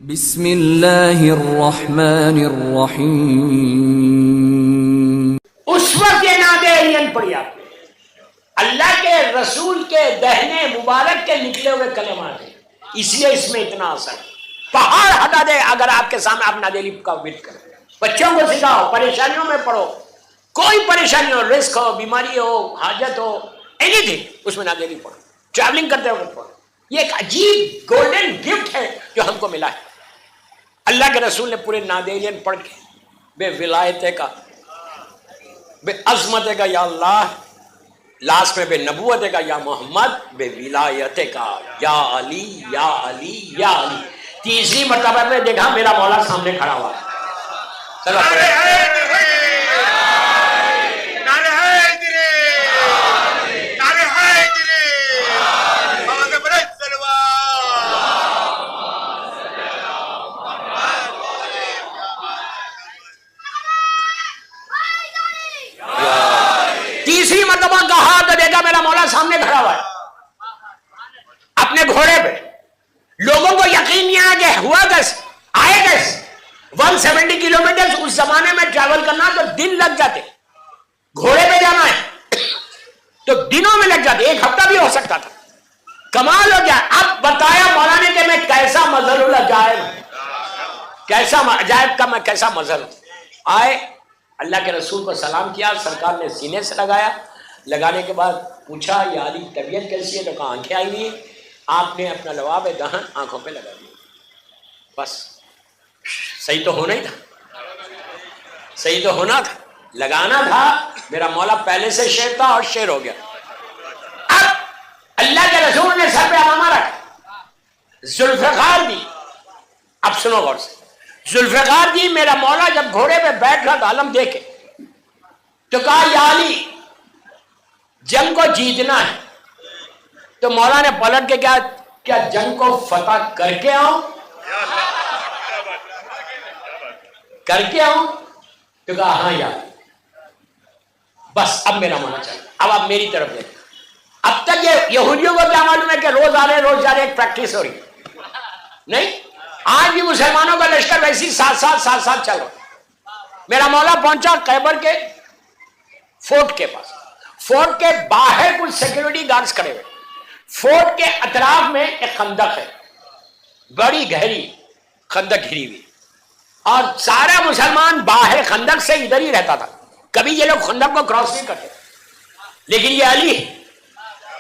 بسم اللہ الرحمن الرحیم۔ اس وقت یہ نادرین پڑھی آپ نے، اللہ کے رسول کے دہنے مبارک کے نکلے ہوئے کلمات ہیں، اس لیے اس میں اتنا اثر ہے۔ پہاڑ ہٹا دے اگر آپ کے سامنے آپ نادری کا ورد کریں، بچوں کو سکھاؤ، پریشانیوں میں پڑھو، کوئی پریشانی ہو، رزق ہو، بیماری ہو، حاجت ہو، اینی تھنگ، اس میں نادری پڑھو، ٹریولنگ کرتے وقت پڑھو۔ یہ ایک عجیب گولڈن گفٹ ہے جو ہم کو ملا ہے۔ اللہ کے رسول نے پورے نادرین پڑھ کے بے ولایت کا، بے عظمت کا یا اللہ، لاسٹ میں بے نبوت کا یا محمد، بے ولایت کا یا علی یا علی یا علی، تیسری مرتبہ میں دیکھا میرا مولا سامنے کھڑا ہوا ہے۔ تیسری مرتبہ کہا تو دیکھا میرا مولا سامنے کھڑا ہوا ہے اپنے گھوڑے پہ۔ لوگوں کو یقین نہیں آیا کہ ہوا کیسے، آئے کیسے۔ 170 کلومیٹر اس زمانے میں ٹریول کرنا تو دن لگ جاتے، گھوڑے پہ جانا ہے تو دنوں میں لگ جاتے، ایک ہفتہ بھی ہو سکتا تھا۔ کمال ہو گیا۔ اب بتایا مولا نے کہ میں کیسا مظہر العجائب، کیسا عجائب کا میں کیسا مظہر ہوں۔ آئے، اللہ کے رسول کو سلام کیا، سرکار نے سینے سے لگایا، لگانے کے بعد پوچھا یا علی طبیعت کیسی ہے، تو کہا آنکھیں آئی نہیں، آپ نے اپنا لواب دہن آنکھوں پہ لگا دیا۔ بس صحیح تو ہونا ہی تھا، صحیح تو ہونا تھا، لگانا تھا۔ میرا مولا پہلے سے شیر تھا اور شیر ہو گیا۔ اب اللہ کے رسول نے سر پہ امامہ رکھا، ذوالفقار دی، اب سنو غور سے، ذوالفقار دی میرا مولا جب گھوڑے پہ بیٹھ رہا تھا عالم دیکھے تو کہا یا علی جنگ کو جیتنا ہے، تو مولا نے پلٹ کے کیا جنگ کو فتح کر کے آؤں، کر کے آؤں، تو کہا ہاں یا علی۔ بس اب میرا مولا چاہیے، اب آپ میری طرف دیکھیں۔ اب تک یہ یہودیوں کو کیا معلوم ہے کہ روز آ رہے ایک پریکٹس ہو رہی نہیں، آج بھی مسلمانوں کا لشکر ویسی ساتھ ساتھ چل رہا۔ میرا مولا پہنچا خیبر کے فورٹ کے پاس، فورٹ کے باہر کچھ سیکیورٹی گارڈز کھڑے ہوئے، فورٹ کے اطراف میں ایک خندق ہے، بڑی گہری خندق گھری ہوئی، اور سارا مسلمان باہر خندق سے ادھر ہی رہتا تھا، کبھی یہ لوگ خندق کو کراس نہیں کرتے۔ لیکن یہ علی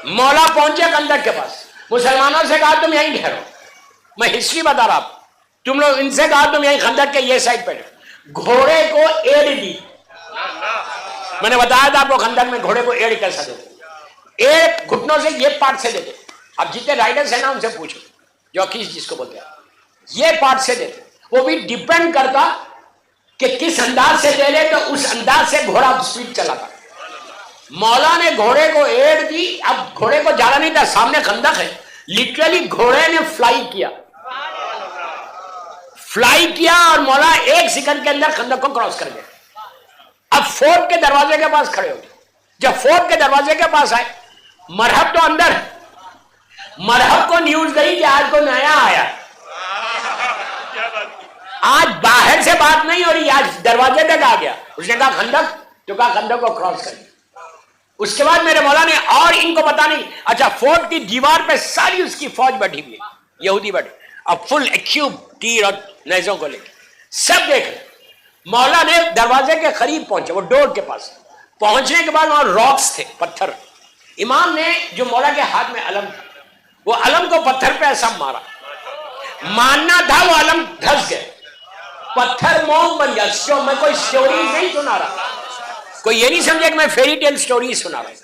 مولا پہنچے خندق کے پاس، مسلمانوں سے کہا تم یہیں ٹھہرو، میں ہسٹری بتا رہا ہوں، تم لوگ ان سے کہا تم یہیں خندق کے یہ سائڈ پہ، گھوڑے کو ایڑ دی۔ میں نے بتایا تھا آپ کو خندق میں گھوڑے کو ایڑ کیسا دیتے، ایڑ گھٹنوں سے یہ پارٹ سے دیتے۔ اب جتنے رائڈرز ہیں نا ان سے پوچھو، جوکیز جس کو بولتے ہیں، یہ پارٹ سے دیتے، وہ بھی ڈیپینڈ کرتا کہ کس انداز سے دے لے تو اس انداز سے گھوڑا سپیڈ چلاتا۔ مولا نے گھوڑے کو ایڑ دی، اب گھوڑے کو جانا نہیں تھا، سامنے خندق ہے، لٹرلی گھوڑے نے فلائی کیا اور مولا ایک سیکنڈ کے اندر خندق کو کراس کر گیا۔ اب فورٹ کے دروازے کے پاس کھڑے ہو گئے، جب فورٹ کے دروازے کے پاس آئے، مرحب تو اندر ہے، مرحب کو نیوز گئی کہ آج کو نیا آیا، آج باہر سے بات نہیں ہو رہی، آج دروازے تک آ گیا۔ اس نے کہا خندق، تو کہا خندق کو کراس کر گیا۔ اس کے بعد میرے مولا نے اور ان کو پتا نہیں، اچھا فورٹ کی دیوار پہ ساری اس کی فوج بیٹھی ہوئی ہے، یہودی بیٹھے، اب فل ایکیوب تیر اور نیزوں کو لے کے سب دیکھ رہے۔ مولا نے دروازے کے قریب پہنچے، وہ ڈور کے پاس پہنچنے کے بعد وہاں راکس تھے، پتھر۔ امام نے جو مولا کے ہاتھ میں علم تھا، وہ علم کو پتھر پہ ایسا مارا، ماننا تھا وہ علم دھس گئے، پتھر موم بن گیا۔ میں کوئی سٹوری نہیں سنا رہا، کوئی یہ نہیں سمجھے کہ میں فیری ٹیل سٹوری سنا رہا ہوں،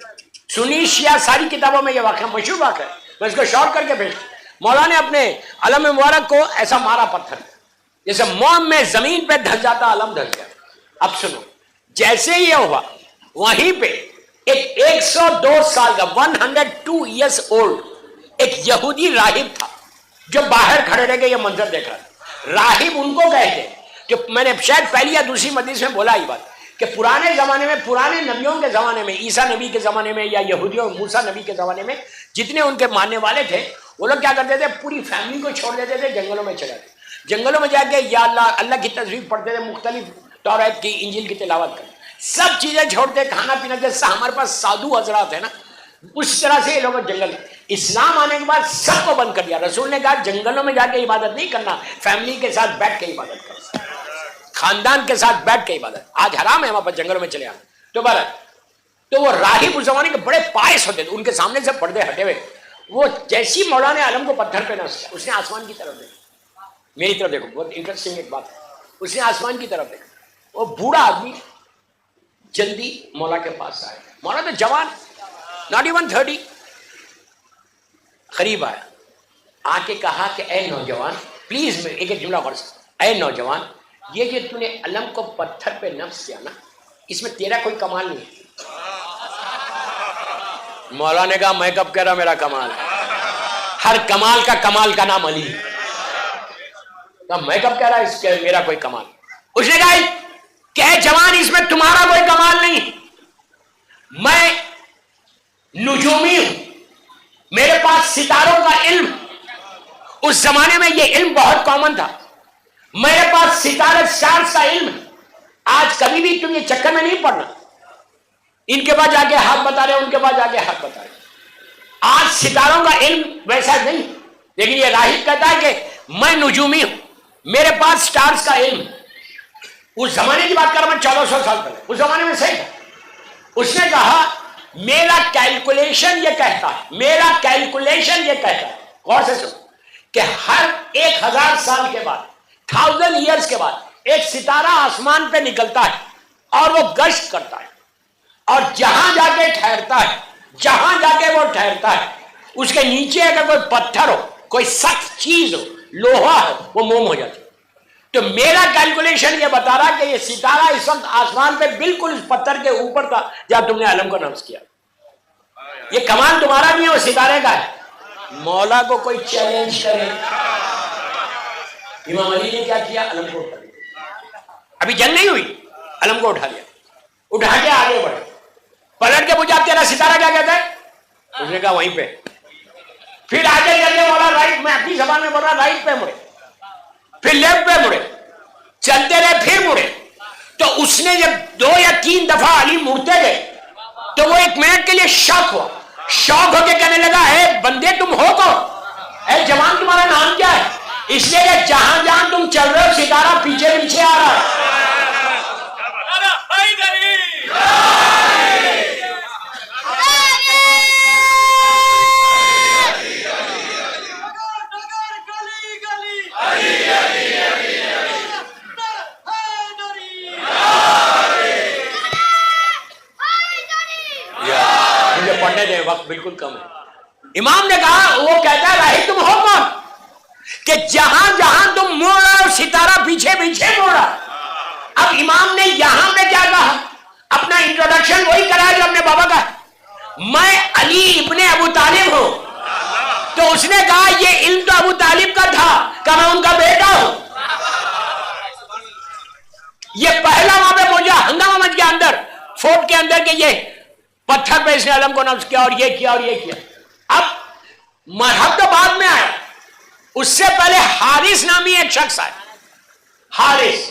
سنی شیعہ ساری کتابوں میں یہ واقعہ مشہور واقعہ ہے، میں اس کو شارٹ کر کے بھیج۔ مولا نے اپنے علم مبارک کو ایسا مارا پتھر، جیسے موم میں زمین پہ دھس جاتا علم دھس گیا۔ اب سنو، جیسے یہ ہوا وہیں پہ ایک 102 سال کا 102 ایئرس اولڈ ایک یہودی راہب تھا جو باہر کھڑے رہ کے یہ منظر دیکھ رہا تھا۔ راہب ان کو کہتے ہیں کہ میں نے شاید پہلی یا دوسری مجلس میں بولا یہ بات کہ پرانے زمانے میں، پرانے نبیوں کے زمانے میں، عیسیٰ نبی کے زمانے میں یا یہودیوں موسیٰ نبی کے زمانے میں جتنے ان کے ماننے والے تھے وہ لوگ کیا کرتے تھے، پوری فیملی کو چھوڑ دیتے تھے، جنگلوں میں چلے جاتے، جنگلوں میں جا کے یا اللہ اللہ کی تصویر پڑھتے تھے، مختلف توریت کی انجیل کی تلاوت کرتے، سب چیزیں چھوڑتے، کھانا پینا، جیسا ہمارے پاس سادھو حضرات ہیں نا، اس طرح سے یہ لوگ جنگل، اسلام آنے کے بعد سب کو بند کر دیا۔ رسول نے کہا جنگلوں میں جا کے عبادت نہیں کرنا، فیملی کے ساتھ بیٹھ کے عبادت کرنا، خاندان کے ساتھ بیٹھ کے عبادت۔ آج حرام ہے ہمارے پاس جنگلوں میں چلے آنا۔ تو بہرحال تو وہ راہب اس زمانے کے بڑے پائس ہوتے تھے، ان کے سامنے سے پردے ہٹے ہوئے، وہ جیسی مولانا عالم کو پتھر پہ نصب کیا، اس نے آسمان کی طرف دیکھا، میری طرف دیکھو، بہت انٹرسٹنگ ایک بات ہے، اس نے آسمان کی طرف دیکھا، وہ بوڑھا آدمی جلدی مولا کے پاس آیا، مولا تو جوان، ناٹ ایون 30، قریب آیا، آ کے کہا کہ اے نوجوان، پلیز میں ایک جملہ غور سے، اے نوجوان، یہ جو تو نے علم کو پتھر پہ نصب کیا نا، اس میں تیرا کوئی کمال نہیں ہے۔ مولا نے کہا میں کب کہہ رہا میرا کمال ہے، ہر کمال کا نام علی، میں کب کہہ رہا اس کے میرا کوئی کمال۔ اس نے کہا کہ جوان اس میں تمہارا کوئی کمال نہیں، میں نجومی ہوں، میرے پاس ستاروں کا علم، اس زمانے میں یہ علم بہت کامن تھا، میرے پاس ستارے اسٹارز کا علم ہے، آج کبھی بھی تم یہ چکر میں نہیں پڑنا ان کے پاس جا کے ہاتھ بتا رہے، ان کے پاس جا کے ہاتھ بتا رہے، آج ستاروں کا علم ویسا نہیں، لیکن یہ راہب کہتا ہے کہ میں نجومی ہوں، میرے پاس سٹارز کا علم، اس زمانے کی بات کر رہا میں 1400 سال پہلے، اس زمانے میں صحیح تھا۔ اس نے کہا میرا کیلکولیشن یہ کہتا ہے، میرا کیلکولیشن یہ کہتا ہے، غور سے سنو، کہ ہر 1000 سال کے بعد، 1000 ایئرز کے بعد ایک ستارہ آسمان پہ نکلتا ہے اور وہ گشت کرتا ہے، اور جہاں جا کے ٹھہرتا ہے، جہاں جا کے وہ ٹھہرتا ہے، اس کے نیچے اگر کوئی پتھر ہو، کوئی سخت چیز ہو، لوہا ہو، وہ موم ہو جاتی ہے۔ تو میرا کیلکولیشن یہ بتا رہا کہ یہ ستارہ اس وقت آسمان پہ بالکل اس پتھر کے اوپر تھا جہاں تم نے علم کو نصب کیا، یہ کمال تمہارا نہیں ہے، وہ ستارے کا ہے۔ مولا کو کوئی چیلنج کرے، امام علی نے کیا کیا، علم کو اٹھا لیا، ابھی جنگ نہیں ہوئی، علم کو اٹھا لیا، اٹھا کے آگے بڑھے، پلٹ کے پوچھا تیرا ستارہ کیا کہتا ہے، اس نے کہا وہیں پہ، پھر آگے چل کے بولا رائٹ، میں اپنی زبان میں بول رہا رائٹ پہ مڑے، پھر لیفٹ پہ مڑے، چلتے رہے پھر مڑے، تو اس نے جب 2 یا 3 دفعہ علی مڑتے گئے تو وہ 1 منٹ کے لیے شاک ہوا، شاک ہو کے کہنے لگا اے بندے تم ہو کون، اے جوان تمہارا نام کیا ہے، اس لیے کہ جہاں جہاں تم چل رہے ہو ستارہ پیچھے پیچھے آ رہا ہے۔ پڑھنے دیں، وقت بالکل کم ہے۔ امام نے کہا، وہ کہتا ہے راہب تم ہو کون کہ جہاں جہاں تم مڑ رہے ہو ستارہ پیچھے پیچھے مڑ رہا۔ اب امام نے یہاں میں کیا کہا، اپنا انٹروڈکشن وہی کرا جو اپنے بابا کا، میں علی ابن ابو طالب ہوں، تو اس نے کہا یہ علم تو ابو طالب کا تھا کہ میں ان کا بیٹا ہوں۔ یہ پہلا وہاں پہ پہنچا ہنگامہ مچ گیا اندر فورٹ کے اندر کہ یہ پتھر پہ اس نے علم کو نصب کیا اور یہ کیا اور یہ کیا۔ اب مرحب تو بعد میں آیا، اس سے پہلے حارث نامی ایک شخص آیا، حارث،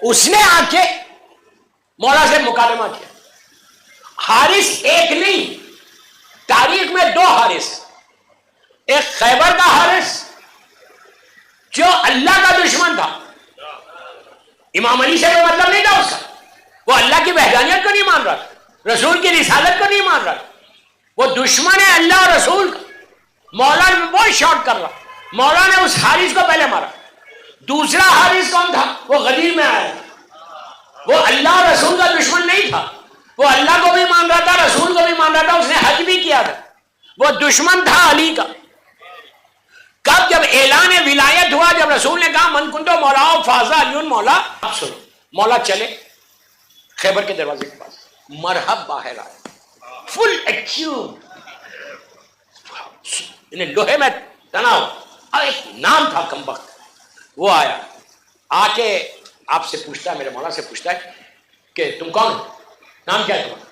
اس نے آ کے مولا سے مکالمہ کیا۔ حارث ایک نہیں، تاریخ میں 2 حارث، ایک خیبر کا حارث جو اللہ کا دشمن تھا، امام علی سے کوئی مطلب نہیں تھا اس کا، وہ اللہ کی وحدانیت کو نہیں مان رہا، رسول کی رسالت کو نہیں مان رہا، وہ دشمن ہے اللہ اور رسول کا۔ مولا نے بہت شارٹ کر رہا، مولا نے اس حارث کو پہلے مارا۔ دوسرا حارث کون تھا، وہ غدیر میں آیا، وہ اللہ اور رسول کا دشمن نہیں تھا، وہ اللہ کو بھی مان رہا تھا، رسول کو بھی مان رہا تھا، اس نے حج بھی کیا تھا، وہ دشمن تھا علی کا۔ کب جب اعلان ولایت ہوا، جب رسول نے کہا من کنتو مولا فازا علی مولا، اب سنو، مولا چلے خیبر کے دروازے کے پاس، مرحب باہر آیا، فل ایکٹیوڈ، لوہے میں تنا ہو، اور ایک نام تھا کمبخت، وہ آیا، آ کے آپ سے پوچھتا ہے، میرے مولا سے پوچھتا ہے کہ تم کون، نام کیا ہے تمہارا؟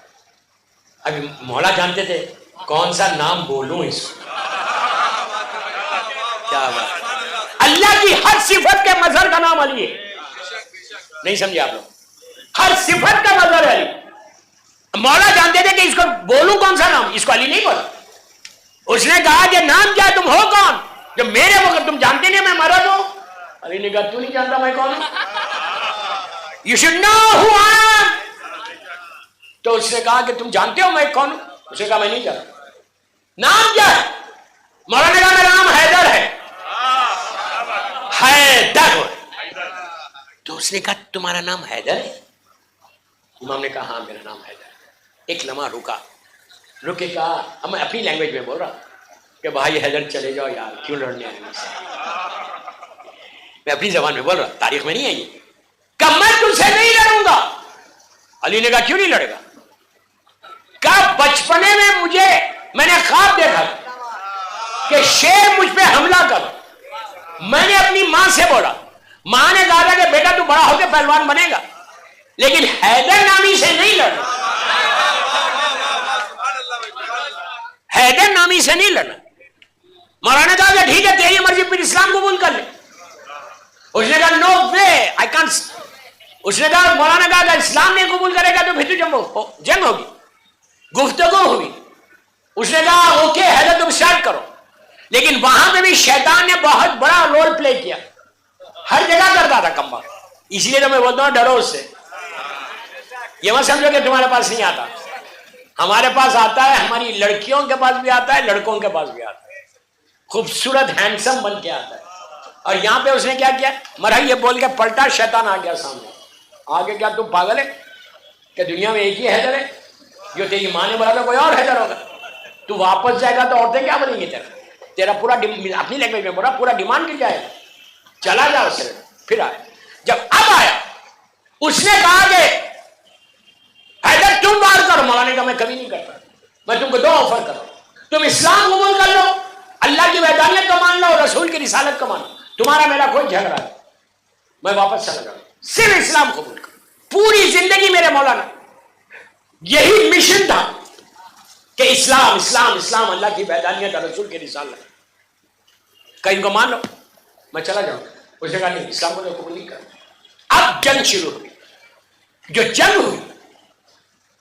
ابھی مولا جانتے تھے کون سا نام بولوں اس کو، کیا بات، اللہ کی ہر صفت کے مظہر کا نام علی ہے. نہیں سمجھے آپ لوگ؟ ہر صفت کا مظہر ہے علی. مولا جانتے تھے کہ اس کو بولوں کون سا نام, اس کو علی نہیں بولا. اس نے کہا کہ نام کیا, تم ہو کون؟ جب میرے وقت تم جانتے نہیں میں مرد ہوں. علی نے کہا تو نہیں جانتا میں کون ہوں؟ You should know who I am. تو اس نے کہا کہ تم جانتے ہو میں کون ہوں؟ اس نے کہا میں نہیں جانتا. نام کیا ہے؟ مولا نے کہا میرا نام حیدر ہے. حیدر. تو اس نے کہا تمہارا نام حیدر ہے؟ امام نے کہا ہاں میرا نام حیدر ہے. ایک لمحہ رکے کہا, اب میں اپنی لینگویج میں بول رہا کہ بھائی حیدر چلے جاؤ یار, کیوں لڑنے آئے مجھ سے. میں اپنی زبان میں بول رہا, تاریخ میں نہیں ہے یہ. کہ میں تم سے نہیں لڑوں گا. علی نے کہا کیوں نہیں لڑے گا؟ کہ بچپنے میں میں نے خواب دیکھا کہ شیر مجھ پہ حملہ کر. میں نے اپنی ماں سے بولا, ماں نے کہا کہ بیٹا تو بڑا ہو کے پہلوان بنے گا, لیکن حیدر نامی سے نہیں لڑنا. حیدر نامی سے نہیں لڑنا. مولانا نے کہا کہ ٹھیک ہے تیری مرضی, پھر اسلام قبول کر لے. اس نے کہا نو وے آئی کانٹ. اس نے کہا, مولانا نے کہا کہ اسلام نہیں قبول کرے گا تو پھر تو جنگ ہوگی. گفتگو ہوئی. اس نے کہا اوکے حیدر تم اسٹارٹ کرو. لیکن وہاں پہ بھی شیطان نے بہت بڑا رول پلے کیا, ہر جگہ کرتا تھا کمبا. اس لیے تو میں بولتا ہوں ڈرو اس سے. یہ مت سمجھو کہ تمہارے پاس نہیں آتا, ہمارے پاس آتا ہے. ہماری لڑکیوں کے پاس بھی آتا ہے, لڑکوں کے پاس بھی آتا ہے. خوبصورت ہینڈسم بن کے آتا ہے. اور یہاں پہ اس نے کیا کیا, مرحبا یہ بول کے پلٹا, شیطان آ گیا سامنے. آگے کیا تم پاگل ہے کہ دنیا میں ایک ہی حیدر ہے؟ جو تیری ماں نے بولا تھا کوئی اور حیدر ہوگا. تو واپس جائے گا تو عورتیں کیا بنیں گی تیرا پورا اپنی لینگویج میں بولا پورا ڈیمانڈ گر جائے گا. چلا جا اس سے. پھر آیا, جب اب آیا اس نے کہا کہ حیدر تم بات کرو. مولانا نے کہا میں کبھی نہیں کرتا, میں تم کو دو آفر کروں. تم اسلام قبول کر لو, اللہ کی وحدانیت کو مان لو, رسول کی رسالت کو مان لو, تمہارا میرا کوئی جھگڑا نہیں, میں واپس چلا جاؤں. صرف اسلام قبول کر. پوری زندگی میرے مولانا یہی مشن تھا کہ اسلام اسلام اسلام, اللہ کی وحدانیت اور رسول کی رسالت. کہیں کو مان لو میں چلا جاؤں. اس نے کہا نہیں, اسلام کو تو قبول نہیں کرنا. اب جنگ شروع ہوئی. جو جنگ ہوئی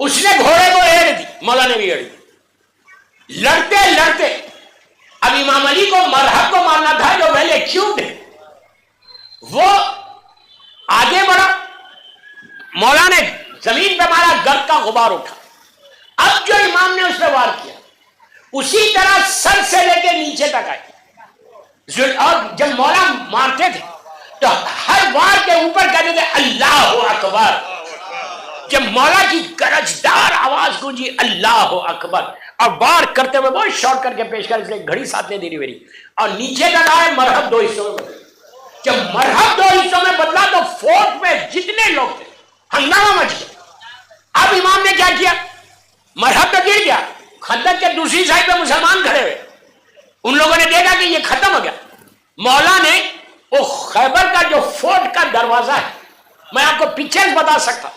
اس نے گھوڑے کو ایڑ دی, مولانا نے بھی ایڑ دی. لڑتے لڑتے اب امام علی کو مرحب کو مارنا تھا جو پہلے کیوٹ ہے, وہ آگے بڑھا. مولانا نے زمین پہ مارا, گرد کا غبار اٹھا. اب جو امام نے اس پہ وار کیا اسی طرح سر سے لے کے نیچے تک آئی. اور جب مولا مارتے تھے تو ہر وار کے اوپر کہتے تھے اللہ اکبر. جب مولا کی گرجدار آواز گونجی اللہ اکبر, اور وار کرتے ہوئے بہت شارٹ کر کے پیش کر, اس لیے گھڑی ساتھ نے دینی میری, اور نیچے تک آئے. مرحب دو حصوں میں بدلا. جب مرحب دو حصوں میں بدلا تو فورٹ میں جتنے لوگ تھے ہنگامہ مچ گیا. اب امام نے کیا کیا, مرحب تو گر گیا, خندق کے دوسری سائڈ پہ مسلمان کھڑے ہوئے. ان لوگوں نے دیکھا کہ یہ ختم ہو گیا. مولا نے وہ خیبر کا جو فورٹ کا دروازہ ہے, میں آپ کو پکچر بتا سکتا,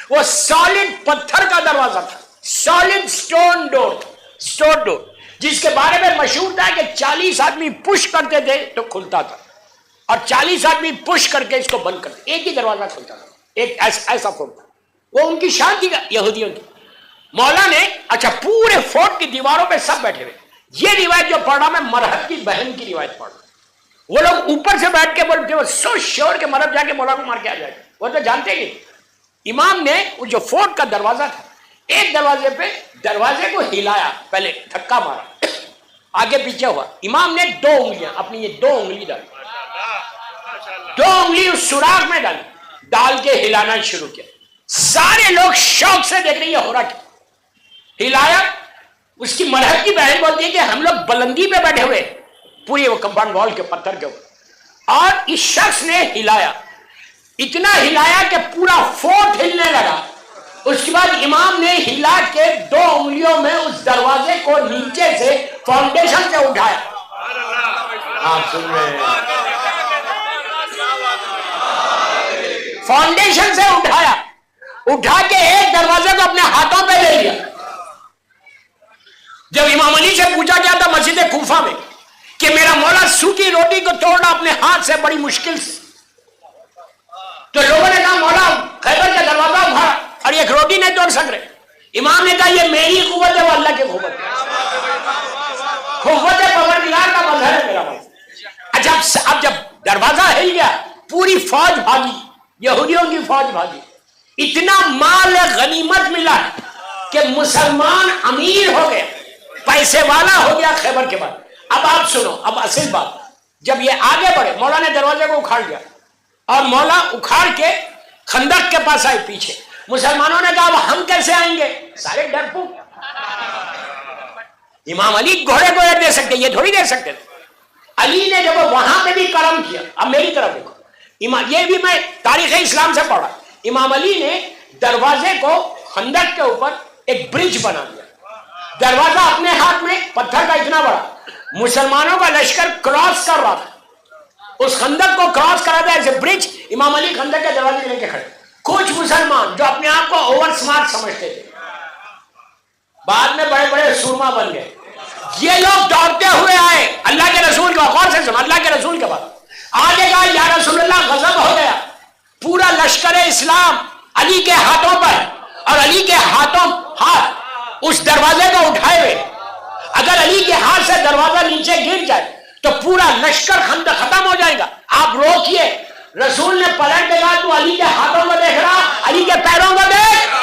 وہ سالڈ پتھر کا دروازہ تھا, سالڈ سٹون ڈور, جس کے بارے میں مشہور تھا کہ 40 آدمی پش کرتے تھے تو کھلتا تھا, اور 40 آدمی پش کر کے اس کو بند کرتے, ایک ہی دروازہ کھلتا تھا, ایک ایسا فورٹ تھا. وہ ان کی شان تھی یہودیوں کی. مولا نے اچھا پورے فورٹ کی دیواروں پہ سب بیٹھے ہوئے. یہ روایت جو پڑھ رہا میں مرحب کی بہن کی روایت پڑھ رہا. وہ لوگ اوپر سے بیٹھ کے بولتے وہ سو شیور کہ مرحب جا کے مولا کو مار کے آ جائے گا. وہ تو جانتے ہی. امام نے وہ جو فورٹ کا دروازہ تھا, ایک دروازے پہ دروازے کو ہلایا, پہلے دھکا مارا, آگے پیچھے ہوا. امام نے 2 انگلیاں اپنی یہ 2 انگلی ڈالی, 2 انگلی اس سوراخ میں ڈالی, ڈال کے ہلانا شروع کیا. سارے لوگ شوق سے دیکھ رہے ہیں یہ ہو رہا کیا. ہلایا. اس کی مرحب کی بہن بولتی ہے کہ ہم لوگ بلندی پہ بیٹھے ہوئے پوری وہ کمپاؤنڈ وال کے پتھر کے اوپر, اور اس شخص نے ہلایا, اتنا ہلایا کہ پورا فورٹ ہلنے لگا. اس کے بعد امام نے ہلا کے 2 انگلیوں میں اس دروازے کو نیچے سے فاؤنڈیشن سے اٹھایا. آپ سن رہے ہیں, فاؤنڈیشن سے اٹھایا, اٹھا کے ایک دروازے کو اپنے ہاتھوں پہ لے لیا. جب امام علی سے پوچھا گیا تھا مسجد کوفہ میں کہ میرا مولا سوکھی روٹی کو توڑنا اپنے ہاتھ سے بڑی مشکل سے. تو لوگوں نے کہا مولا خیبر کا دروازہ اٹھا اور ایک روٹی نہیں توڑ سک رہے. امام نے کہا یہ میری قوت ہے وہ اللہ کی قوت ہے. قوت پروردگار کا مظہر ہے میرا مولا. اچھا اب جب دروازہ ہل گیا پوری فوج بھاگی, یہودیوں کی فوج بھاگی. اتنا مال غنیمت ملا کہ مسلمان امیر ہو گیا, پیسے والا ہو گیا خیبر کے بعد. اب آپ سنو, اب اصل بات, جب یہ آگے بڑھے مولا نے دروازے کو اکھاڑ دیا اور مولا اکھاڑ کے خندق کے پاس آئے پیچھے. مسلمانوں نے کہا اب ہم کیسے آئیں گے, سارے ڈرپوک. امام علی گھوڑے کو دے سکتے, یہ تھوڑی دے سکتے تھے. علی نے جب وہاں پہ بھی کرم کیا. اب میری طرف دیکھو, یہ بھی میں تاریخ اسلام سے پڑھا. امام علی نے دروازے کو خندق کے اوپر ایک برج بنا دیا. دروازہ اپنے ہاتھ میں, پتھر کا اتنا بڑا, مسلمانوں کا لشکر کراس کر رہا تھا, اس خندق کو کراس کرا تھا ایز اے برج. امام علی خندق کے دروازے لے کے کھڑے. کچھ مسلمان جو اپنے آپ کو اوور سمارٹ سمجھتے تھے بعد میں بڑے بڑے سورما بن گئے. یہ لوگ دوڑتے ہوئے آئے اللہ کے رسول کا, غور سے سن, اللہ کے رسول کے بعد آگے کہا یا رسول اللہ غضب ہو گیا, پورا لشکر اسلام علی کے ہاتھوں پر, اور علی کے ہاتھ اس دروازے کو اٹھائے ہوئے. اگر علی کے ہاتھ سے دروازہ نیچے گر جائے تو پورا لشکر ختم ہو جائے گا. آپ روکیے. رسول نے پلٹ کے کہا تو علی کے ہاتھوں کو دیکھ رہا, علی کے پیروں کو دیکھ.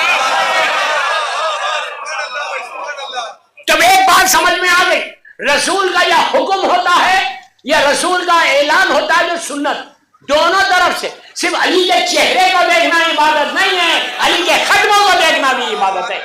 تب ایک بات سمجھ میں آ گئی, رسول کا یہ حکم ہوتا ہے, یہ رسول کا اعلان ہوتا ہے جو سنت دونوں طرف سے. صرف علی کے چہرے کو دیکھنا عبادت نہیں ہے, علی کے قدموں کو دیکھنا بھی عبادت ہے.